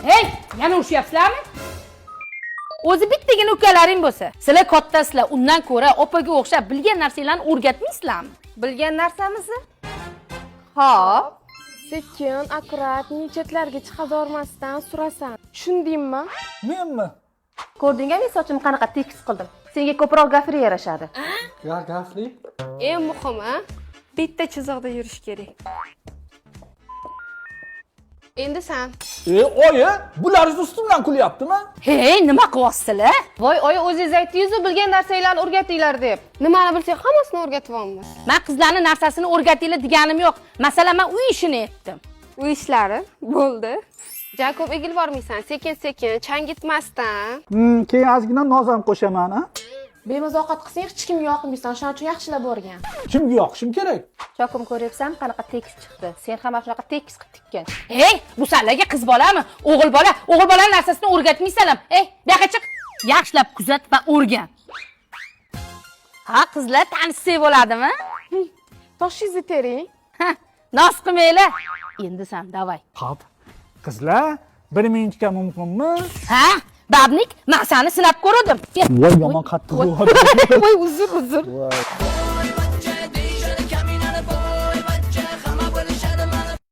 Hey, yana urushyapsizlarmi? O'zi bittagina ukalaring bo'lsa, sizlar kattasizlar, undan ko'ra opaga o'xshab bilgan narsalarni o'rgatmaysizlarmi? Bilgan narsamizni? Xo'p. Sekin, akkurat, chetlarga chiqazormasdan surasan. Tushundingmi? Menmi? Ko'rdingmi, sochimni qanaqa tekis qildim? Senga ko'proq gafri yarashadi. Gafli. Eng muhimi, bitta chiziqda yurish kerak. Endi sen. Oyi, bular ustimdan kulyaptimi? Hey, nima qilyapsizlar? Voy, oyi, o'zingiz aytdingiz-ku, bilgan narsalarni o'rgatinglar deb. Nimani bilsak, hammasini o'rgatyapmiz. Men qizlarning narsasini o'rgatinglar deganim yo'q. Masalan, men uy ishini aytdim. Uy ishlari bo'ldi. Jakob egil bormaysan, sekin-sekin, changitmasdan. Keyin ozgina nozam qo'shaman, ha? Bemuzoqat qilsang hech kimga yoqmaysan, shuning uchun yaxshilab borgan. Kimga yoqishim kerak? Chokim ko'ryapsanmi, qanaqa tekis chiqdi? Sen ham shunaqa tekis qilib tikkan. Hey, bu sizlarga qiz bolami? O'g'il bola narsasini o'rgatmaysanlar. Hey, buyoqqa chiq. Yaxshilab kuzat va o'rgan. Ha, qizlar tanishsak bo'ladimi? Toshingizni tering. Ha, noz qilmanglar. Endi sen davay. Xo'p. Qizlar, bir minutga mumkinmi? Ha? Babnik, men seni sinab ko'rdim. Voy, yomon qattiq. Voy, uzr.